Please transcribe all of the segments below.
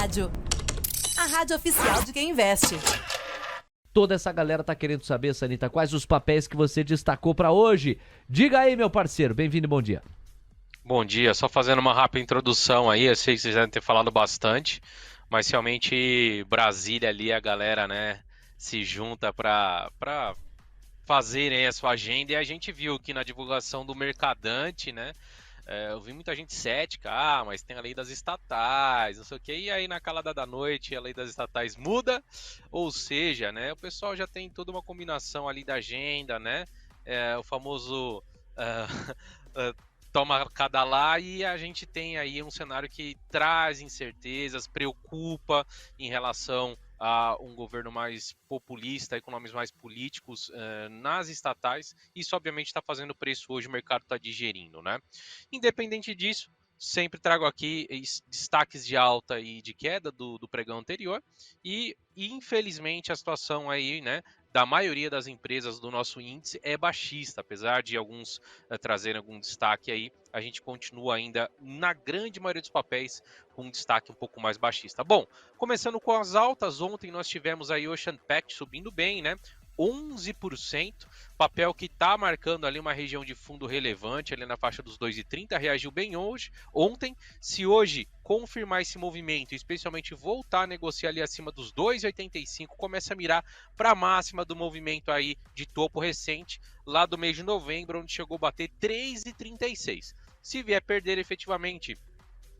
Rádio. A rádio oficial de quem investe. Toda essa galera tá querendo saber, Sanita, quais os papéis que você destacou pra hoje. Diga aí, meu parceiro. Bem-vindo e bom dia. Bom dia, só fazendo uma rápida introdução aí, eu sei que vocês devem ter falado bastante, mas realmente Brasília ali, a galera, né, se junta para fazerem a sua agenda, e a gente viu aqui na divulgação do Mercadante, né, eu vi muita gente cética, mas tem a lei das estatais, não sei o quê, e aí na calada da noite a lei das estatais muda, ou seja, né, o pessoal já tem toda uma combinação ali da agenda, né, o famoso toma cada lá, e a gente tem aí um cenário que traz incertezas, preocupa em relação a um governo mais populista, com nomes mais políticos nas estatais. Isso obviamente está fazendo preço hoje, o mercado está digerindo, né? Independente disso, sempre trago aqui destaques de alta e de queda do pregão anterior, e infelizmente a situação aí, né, da maioria das empresas do nosso índice é baixista, apesar de alguns trazerem algum destaque aí, a gente continua ainda, na grande maioria dos papéis, com um destaque um pouco mais baixista. Bom, começando com as altas, ontem nós tivemos aí Ocean Pact subindo bem, né? 11%, papel que está marcando ali uma região de fundo relevante, ali na faixa dos 2,30, reagiu bem hoje, ontem. Se hoje confirmar esse movimento, especialmente voltar a negociar ali acima dos 2,85, começa a mirar para a máxima do movimento aí de topo recente, lá do mês de novembro, onde chegou a bater 3,36. Se vier perder efetivamente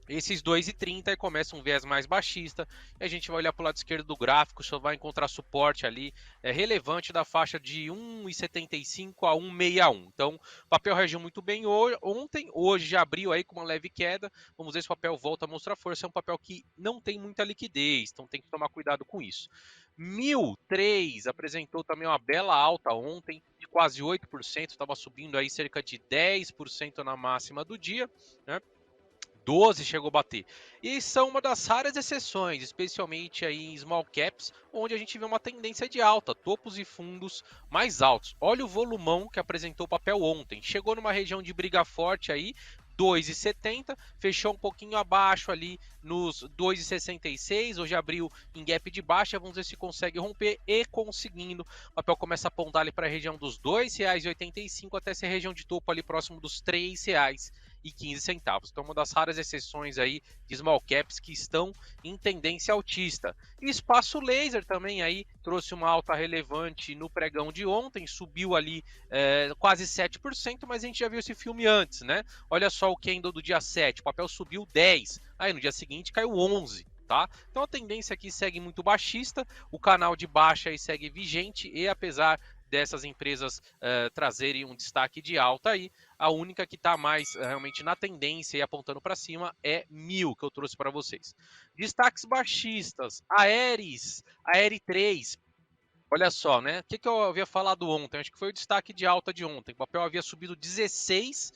esses 2,30 e começa um viés mais baixista, e a gente vai olhar para o lado esquerdo do gráfico, só vai encontrar suporte ali relevante da faixa de 1,75 a 1,61. Então, o papel reagiu muito bem ontem, hoje já abriu aí com uma leve queda. Vamos ver se o papel volta a mostrar força. É um papel que não tem muita liquidez, então tem que tomar cuidado com isso. 1003 apresentou também uma bela alta ontem, de quase 8%, estava subindo aí cerca de 10% na máxima do dia, né? 12 chegou a bater. E são uma das raras exceções, especialmente aí em small caps, onde a gente vê uma tendência de alta, topos e fundos mais altos. Olha o volumão que apresentou o papel ontem. Chegou numa região de briga forte aí, 2,70, fechou um pouquinho abaixo ali nos 2,66, hoje abriu em gap de baixa, vamos ver se consegue romper, e conseguindo, o papel começa a apontar ali para a região dos R$ 2,85 até essa região de topo ali próximo dos R$ 3,15. Então, uma das raras exceções aí de small caps que estão em tendência altista. E espaço laser também aí trouxe uma alta relevante no pregão de ontem, subiu ali quase 7%, mas a gente já viu esse filme antes, né? Olha só o candle do dia 7, o papel subiu 10, aí no dia seguinte caiu 11. Tá? Então a tendência aqui segue muito baixista, o canal de baixa aí segue vigente, e apesar dessas empresas trazerem um destaque de alta aí, a única que está mais realmente na tendência e apontando para cima é MIL, que eu trouxe para vocês. Destaques baixistas, Aeris 3. Olha só, né? O que eu havia falado ontem? Acho que foi o destaque de alta de ontem. O papel havia subido 16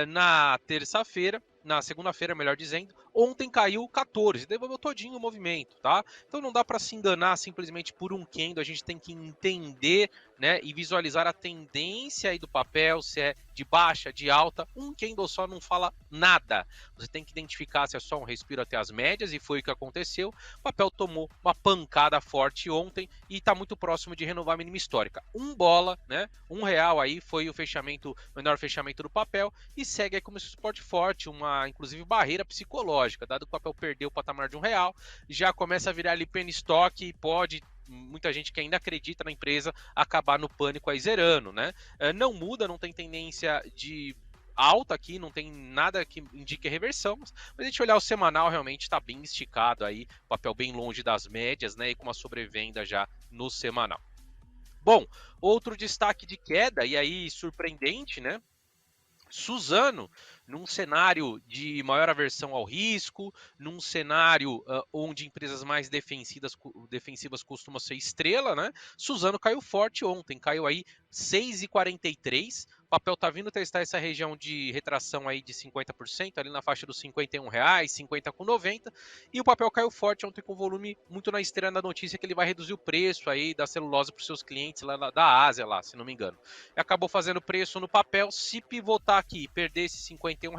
na terça-feira, na segunda-feira, melhor dizendo. Ontem caiu 14, devolveu todinho o movimento, tá? Então não dá para se enganar simplesmente por um candle, a gente tem que entender, né, e visualizar a tendência aí do papel, se é de baixa, de alta. Um candle só não fala nada. Você tem que identificar se é só um respiro até as médias, e foi o que aconteceu. O papel tomou uma pancada forte ontem e está muito próximo de renovar a mínima histórica. $1, né? R$ 1 aí foi o fechamento, o menor fechamento do papel, e segue aí como esse suporte forte, uma inclusive barreira psicológica, dado que o papel perdeu o patamar de R$ 1, já começa a virar ali penny stock, e pode muita gente que ainda acredita na empresa acabar no pânico aí zerando, né? Não muda, não tem tendência de alta aqui, não tem nada que indique reversão, mas a gente olhar o semanal, realmente está bem esticado aí, papel bem longe das médias, né, e com uma sobrevenda já no semanal. Bom, outro destaque de queda, e aí surpreendente, né? Suzano, num cenário de maior aversão ao risco, num cenário onde empresas mais defensivas costumam ser estrela, né? Suzano caiu forte ontem, caiu aí 6,43, papel tá vindo testar essa região de retração aí de 50%, ali na faixa dos R$ 51, 50,90, e o papel caiu forte ontem com volume muito na esteira da notícia que ele vai reduzir o preço aí da celulose para os seus clientes lá da Ásia, lá, se não me engano. E acabou fazendo preço no papel. Se pivotar aqui e perder esses R$ 51,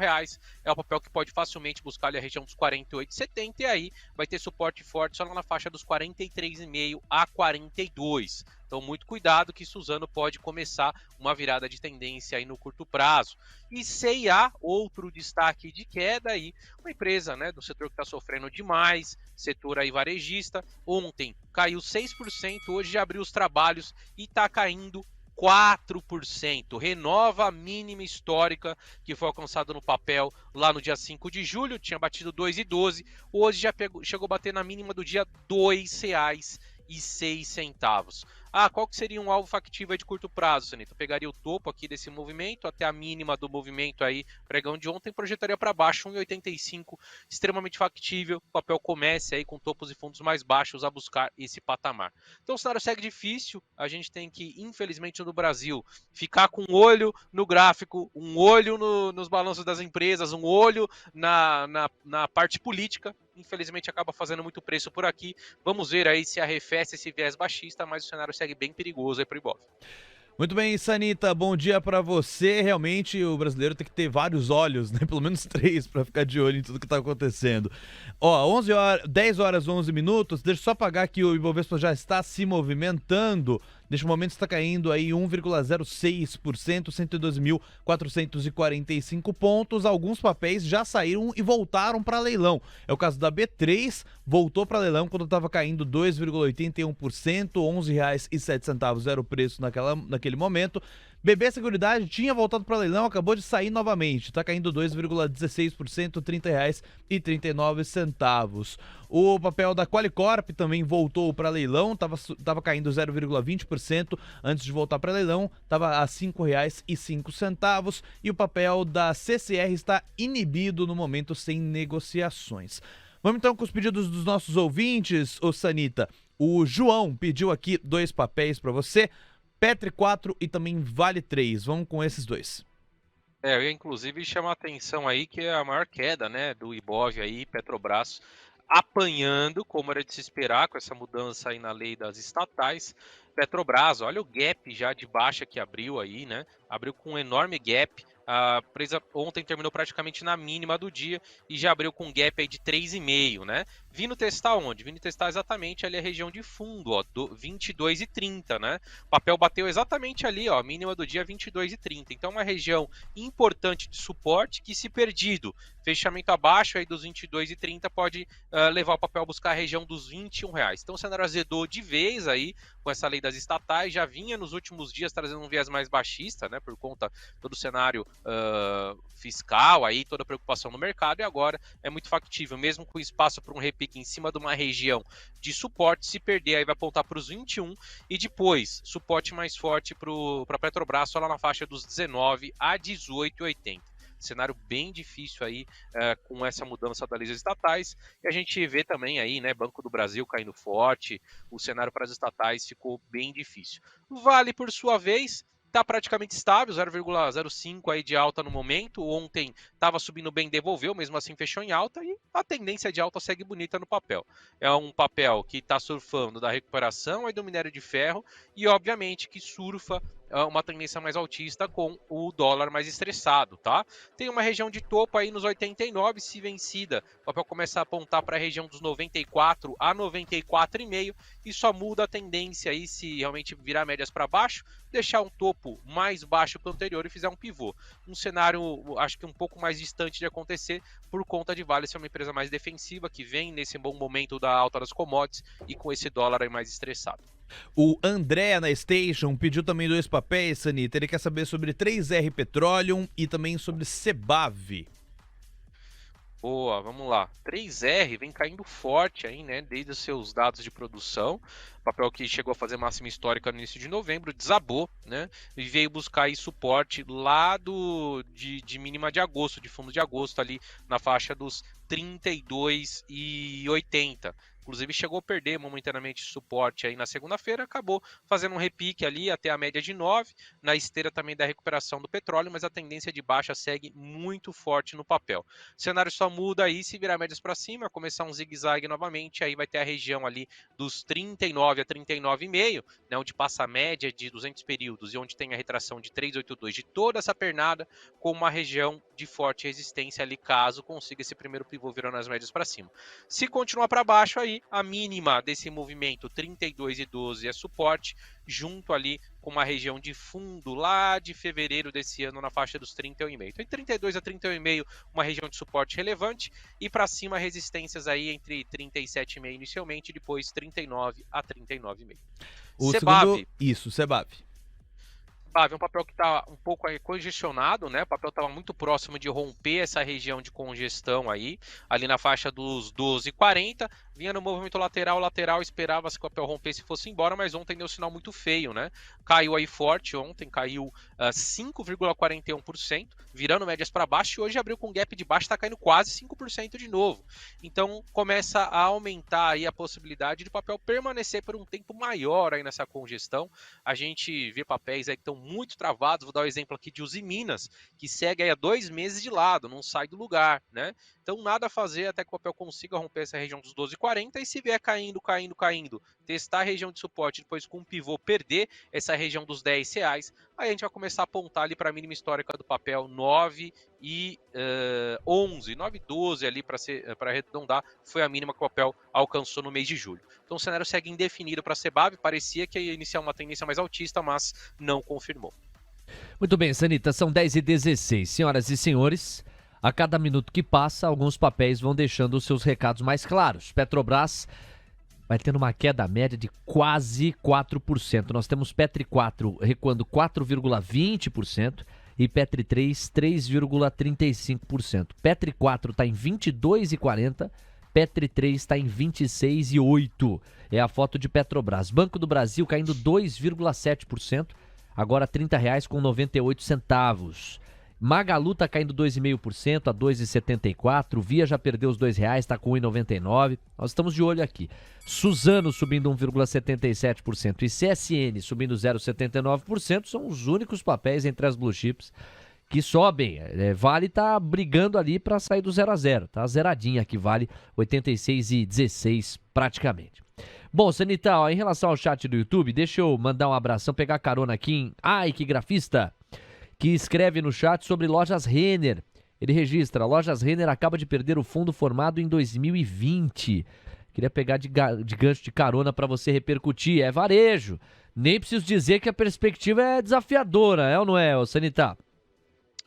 é o papel que pode facilmente buscar ali a região dos 48,70, e aí vai ter suporte forte só lá na faixa dos 43,5 a 42. Então, muito cuidado que Suzano pode começar uma virada de tendência aí no curto prazo. E C&A, outro destaque de queda aí, uma empresa, né, do setor que está sofrendo demais, setor aí varejista. Ontem caiu 6%, hoje já abriu os trabalhos e está caindo 4%, renova a mínima histórica que foi alcançada no papel lá no dia 5 de julho, tinha batido 2,12, hoje já chegou a bater na mínima do dia R$ 2,06. Qual que seria um alvo factível aí de curto prazo, Sanito? Eu pegaria o topo aqui desse movimento, até a mínima do movimento aí, pregão de ontem, projetaria para baixo, 1,85, extremamente factível, o papel comece aí com topos e fundos mais baixos a buscar esse patamar. Então o cenário segue difícil, a gente tem que, infelizmente no Brasil, ficar com um olho no gráfico, um olho nos balanços das empresas, um olho na parte política. Infelizmente acaba fazendo muito preço por aqui. Vamos ver aí se arrefece esse viés baixista, mas o cenário segue bem perigoso aí para o Ibov. Muito bem, Sanita, bom dia pra você. Realmente o brasileiro tem que ter vários olhos, né? Pelo menos 3 pra ficar de olho em tudo que tá acontecendo. 10 horas 11 minutos. Deixa eu só apagar que o Ibovespa já está se movimentando. Neste momento está caindo aí 1,06%, 112.445 pontos. Alguns papéis já saíram e voltaram para leilão. É o caso da B3, voltou para leilão quando estava caindo 2,81%, R$ 11,07 era o preço naquele momento. BB Seguridade tinha voltado para leilão, acabou de sair novamente, está caindo 2,16%, R$ 30,39. O papel da Qualicorp também voltou para leilão, estava caindo 0,20%, antes de voltar para leilão, estava a R$ 5,05. E o papel da CCR está inibido no momento, sem negociações. Vamos então com os pedidos dos nossos ouvintes, ô Sanita. O João pediu aqui 2 papéis para você, Petri 4 e também Vale 3. Vamos com esses 2. Eu ia inclusive chamar a atenção aí que é a maior queda, né, do Ibov aí, Petrobras apanhando, como era de se esperar com essa mudança aí na lei das estatais. Petrobras, olha o gap já de baixa que abriu aí, né? Abriu com um enorme gap. A empresa ontem terminou praticamente na mínima do dia e já abriu com um gap aí de 3,5, né? Vindo testar onde? Vindo testar exatamente ali a região de fundo, ó, 22,30, né? O papel bateu exatamente ali, ó, a mínima do dia 22,30. Então uma região importante de suporte que, se perdido, fechamento abaixo aí dos 22,30 pode levar o papel a buscar a região dos R$ 21. Então o cenário azedou de vez aí com essa lei das estatais, já vinha nos últimos dias trazendo um viés mais baixista, né, por conta todo o cenário fiscal, aí toda a preocupação no mercado, e agora é muito factível, mesmo com espaço para um repique em cima de uma região de suporte, se perder aí vai apontar para os 21 e depois suporte mais forte para a Petrobras só lá na faixa dos 19 a 18,80. Cenário bem difícil aí com essa mudança das leis estatais, e a gente vê também aí, né, Banco do Brasil caindo forte, o cenário para as estatais ficou bem difícil. Vale, por sua vez, está praticamente estável, 0,05 aí de alta no momento. Ontem estava subindo bem, devolveu, mesmo assim fechou em alta, e a tendência de alta segue bonita no papel. É um papel que está surfando da recuperação aí do minério de ferro e, obviamente, que surfa uma tendência mais altista com o dólar mais estressado, tá? Tem uma região de topo aí nos 89, se vencida, o papel começa a apontar para a região dos 94 a 94,5 e só muda a tendência aí se realmente virar médias para baixo, deixar um topo mais baixo que o anterior e fizer um pivô. Um cenário, acho que um pouco mais distante de acontecer por conta de Vale ser uma empresa mais defensiva, que vem nesse bom momento da alta das commodities e com esse dólar aí mais estressado. O André na Station pediu também 2 papéis, Sanita. Ele quer saber sobre 3R Petroleum e também sobre Sebav. Boa, vamos lá. 3R vem caindo forte aí, né, desde os seus dados de produção. papel que chegou a fazer máxima histórica no início de novembro, desabou, né? E veio buscar aí suporte lá de mínima de agosto, de fundo de agosto, ali na faixa dos 32,80. Inclusive chegou a perder momentaneamente suporte aí na segunda-feira, acabou fazendo um repique ali até a média de 9, na esteira também da recuperação do petróleo, mas a tendência de baixa segue muito forte no papel. O cenário só muda aí se virar médias para cima, começar um zigue-zague novamente, aí vai ter a região ali dos 39 a 39,5, né, onde passa a média de 200 períodos e onde tem a retração de 382 de toda essa pernada, com uma região de forte resistência ali, caso consiga esse primeiro pivô virando as médias para cima. Se continuar para baixo aí, a mínima desse movimento 32,12 é suporte, junto ali com uma região de fundo lá de fevereiro desse ano na faixa dos 31,5. Então, em 32 a 31,5, uma região de suporte relevante, e para cima resistências aí entre 37,5 inicialmente, depois 39 a 39,5. O Sebab. segundo, isso, Sebab. É um papel que está um pouco aí congestionado, né? O papel estava muito próximo de romper essa região de congestão aí, ali na faixa dos 12,40, vinha no movimento lateral, esperava-se que o papel rompesse e fosse embora, mas ontem deu um sinal muito feio, né? Caiu aí forte ontem, caiu 5,41%, virando médias para baixo, e hoje abriu com gap de baixo, está caindo quase 5% de novo. Então começa a aumentar aí a possibilidade de o papel permanecer por um tempo maior aí nessa congestão. A gente vê papéis aí que estão muito travados, vou dar um exemplo aqui de Usiminas, que segue aí há 2 meses de lado, não sai do lugar, né? Então nada a fazer até que o papel consiga romper essa região dos 12,40, e se vier caindo, testar a região de suporte, depois com um pivô perder essa região dos R$10, aí a gente vai começar a apontar ali para a mínima histórica do papel 9,11, 9,12 ali para arredondar, foi a mínima que o papel alcançou no mês de julho. Então o cenário segue indefinido para a Sebab, parecia que ia iniciar uma tendência mais altista, mas não confirmou. Muito bem, Sanita, são 10h16. Senhoras e senhores, a cada minuto que passa, alguns papéis vão deixando os seus recados mais claros. Petrobras vai tendo uma queda média de quase 4%. Nós temos Petri 4 recuando 4,20% e Petri 3, 3,35%. Petri 4 está em 22,40%. Petri 3 está em 26,8%. É a foto de Petrobras. Banco do Brasil caindo 2,7%. Agora R$ 30,98. Magalu está caindo 2,5% a 2,74. Via já perdeu os R$2, está com 1,99. Nós estamos de olho aqui. Suzano subindo 1,77% e CSN subindo 0,79%. São os únicos papéis entre as blue chips que sobem. Vale tá brigando ali para sair do 0 a 0. Tá zeradinha aqui, Vale 86,16 praticamente. Bom, Sanita, ó, em relação ao chat do YouTube, deixa eu mandar um abração, pegar carona aqui em Ike Grafista, que escreve no chat sobre Lojas Renner. Ele registra: Lojas Renner acaba de perder o fundo formado em 2020. Queria pegar de gancho de carona para você repercutir. É varejo. Nem preciso dizer que a perspectiva é desafiadora, é ou não é, Sanita?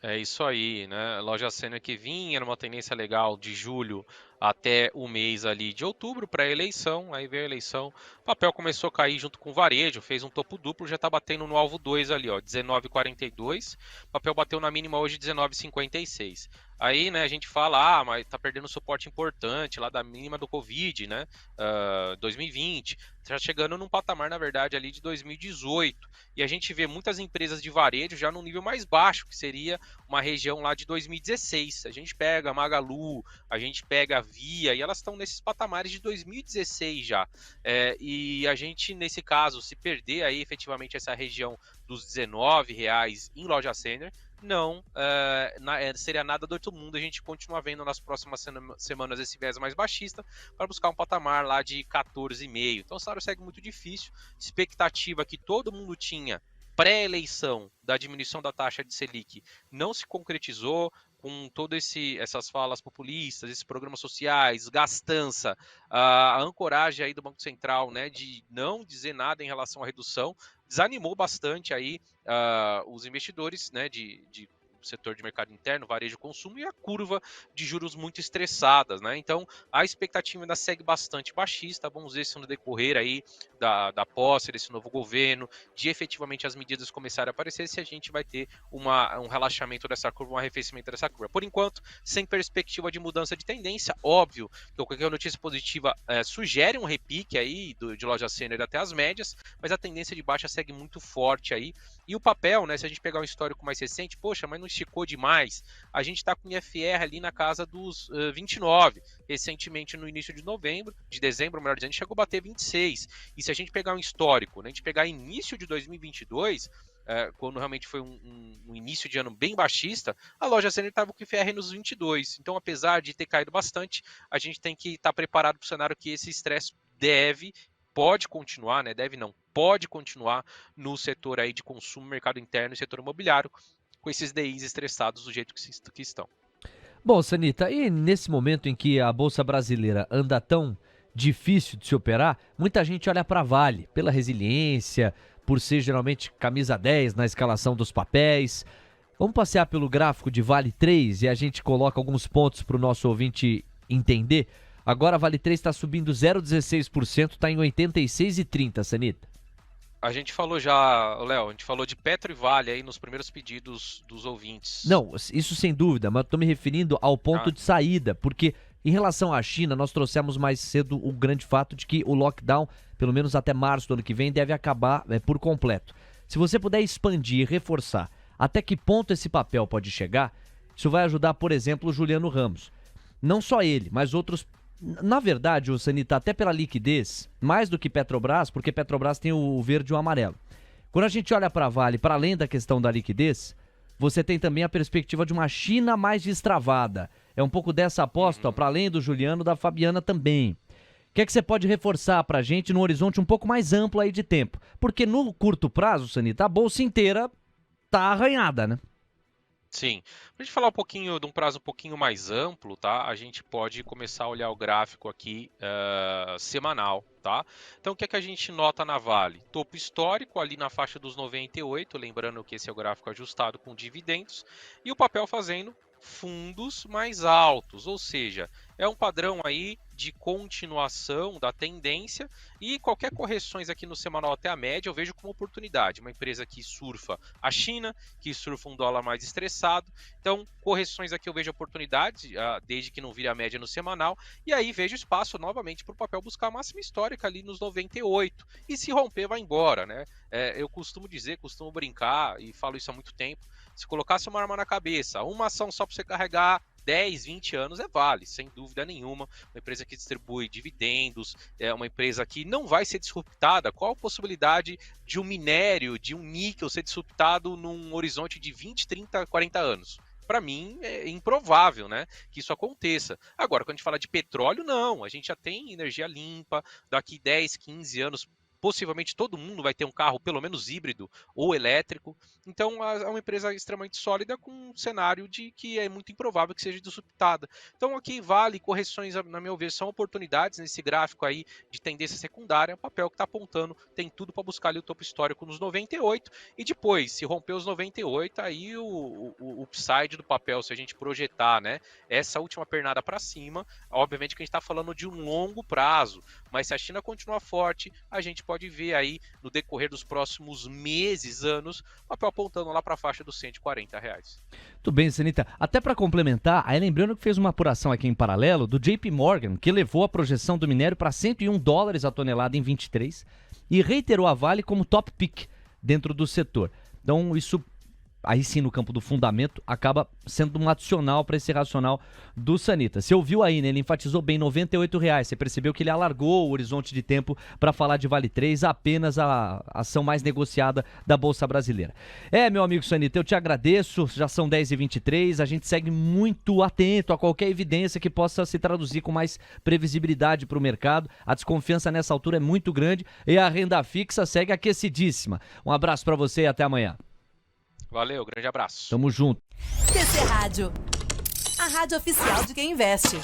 É isso aí, né? Loja Renner que vinha numa tendência legal de julho até o mês ali de outubro para a eleição, aí veio a eleição, o papel começou a cair junto com o varejo, fez um topo duplo, já está batendo no alvo 2 ali, ó, 19,42, o papel bateu na mínima hoje 19,56. Aí, né, a gente fala, mas tá perdendo suporte importante lá da mínima do Covid, né, 2020, já chegando num patamar, na verdade, ali de 2018, e a gente vê muitas empresas de varejo já num nível mais baixo, que seria uma região lá de 2016, a gente pega a Magalu, a gente pega a Via, e elas estão nesses patamares de 2016 já, e a gente, nesse caso, se perder aí efetivamente essa região dos R$19 em Loja Renner, não seria nada do outro mundo a gente continuar vendo nas próximas semanas esse viés mais baixista para buscar um patamar lá de 14,5. Então o cenário segue muito difícil, expectativa que todo mundo tinha pré-eleição da diminuição da taxa de Selic não se concretizou, com todas essas falas populistas, esses programas sociais, gastança, a ancoragem aí do Banco Central, né, de não dizer nada em relação à redução, desanimou bastante aí os investidores, né, de setor de mercado interno, varejo e consumo, e a curva de juros muito estressadas, né? Então, a expectativa ainda segue bastante baixista. Vamos ver se no decorrer aí da posse desse novo governo, de efetivamente as medidas começarem a aparecer, se a gente vai ter um relaxamento dessa curva, um arrefecimento dessa curva. Por enquanto, sem perspectiva de mudança de tendência, óbvio que qualquer notícia positiva sugere um repique aí de loja sênior até as médias, mas a tendência de baixa segue muito forte aí. E o papel, né, se a gente pegar um histórico mais recente, poxa, mas não esticou demais, a gente está com o IFR ali na casa dos 29, recentemente no início de dezembro, melhor dizendo, chegou a bater 26, e se a gente pegar um histórico, né, a gente pegar início de 2022, quando realmente foi um início de ano bem baixista, a loja sênior estava com o IFR nos 22, então apesar de ter caído bastante, a gente tem que estar preparado para o cenário que esse estresse pode continuar, né? Deve não, pode continuar no setor aí de consumo, mercado interno e setor imobiliário, com esses DIs estressados do jeito que estão. Bom, Sanita, e nesse momento em que a Bolsa Brasileira anda tão difícil de se operar, muita gente olha para a Vale, pela resiliência, por ser geralmente camisa 10 na escalação dos papéis. Vamos passear pelo gráfico de Vale 3 e a gente coloca alguns pontos para o nosso ouvinte entender. Agora a Vale 3 está subindo 0,16%, está em 86,30, Sanita. A gente falou já, Léo, a gente falou de Petro e Vale aí nos primeiros pedidos dos ouvintes. Não, isso sem dúvida, mas estou me referindo ao ponto de saída, porque em relação à China, nós trouxemos mais cedo o grande fato de que o lockdown, pelo menos até março do ano que vem, deve acabar por completo. Se você puder expandir e reforçar até que ponto esse papel pode chegar, isso vai ajudar, por exemplo, o Juliano Ramos. Não só ele, mas outros. Na verdade, o Sanita, até pela liquidez, mais do que Petrobras, porque Petrobras tem o verde e o amarelo. Quando a gente olha para a Vale, para além da questão da liquidez, você tem também a perspectiva de uma China mais destravada. É um pouco dessa aposta, para além do Juliano, da Fabiana também. O que é que você pode reforçar para a gente num horizonte um pouco mais amplo aí de tempo? Porque no curto prazo, Sanita, a bolsa inteira tá arranhada, né? Sim. Para a gente falar um pouquinho de um prazo um pouquinho mais amplo, tá? A gente pode começar a olhar o gráfico aqui semanal, tá? Então, o que é que a gente nota na Vale? Topo histórico ali na faixa dos 98, lembrando que esse é o gráfico ajustado com dividendos, e o papel fazendo fundos mais altos, ou seja, é um padrão aí de continuação da tendência, e qualquer correções aqui no semanal até a média eu vejo como oportunidade. Uma empresa que surfa a China, que surfa um dólar mais estressado, então correções aqui eu vejo oportunidade, desde que não vire a média no semanal, e aí vejo espaço novamente para o papel buscar a máxima histórica ali nos 98, e se romper vai embora, né? Eu costumo brincar, e falo isso há muito tempo, se colocasse uma arma na cabeça, uma ação só para você carregar 10, 20 anos Vale, sem dúvida nenhuma. Uma empresa que distribui dividendos, é uma empresa que não vai ser disruptada. Qual a possibilidade de um minério, de um níquel ser disruptado num horizonte de 20, 30, 40 anos? Para mim é improvável, né, que isso aconteça. Agora, quando a gente fala de petróleo, não. A gente já tem energia limpa, daqui 10, 15 anos, possivelmente todo mundo vai ter um carro pelo menos híbrido ou elétrico. Então é uma empresa extremamente sólida com um cenário de que é muito improvável que seja disruptada. Então aqui Vale, correções, na meu ver, são oportunidades nesse gráfico aí de tendência secundária. O papel que está apontando tem tudo para buscar ali o topo histórico nos 98, e depois, se romper os 98, aí o upside do papel, se a gente projetar, né, essa última pernada para cima, obviamente que a gente está falando de um longo prazo, mas se a China continuar forte, a gente pode ver aí no decorrer dos próximos meses, anos, o papel apontando lá para a faixa dos R$140. Tudo bem, Sanita. Até para complementar, aí lembrando que fez uma apuração aqui em paralelo do JP Morgan, que levou a projeção do minério para $101 a tonelada em 23 e reiterou a Vale como top pick dentro do setor. Então isso, aí sim, no campo do fundamento, acaba sendo um adicional para esse racional do Sanita. Você ouviu aí, né? Ele enfatizou bem R$98. Você percebeu que ele alargou o horizonte de tempo para falar de Vale 3, apenas a ação mais negociada da Bolsa Brasileira. Meu amigo Sanita, eu te agradeço. Já são 10h23. A gente segue muito atento a qualquer evidência que possa se traduzir com mais previsibilidade para o mercado. A desconfiança nessa altura é muito grande e a renda fixa segue aquecidíssima. Um abraço para você e até amanhã. Valeu, grande abraço. Tamo junto. TC Rádio, a rádio oficial de quem investe.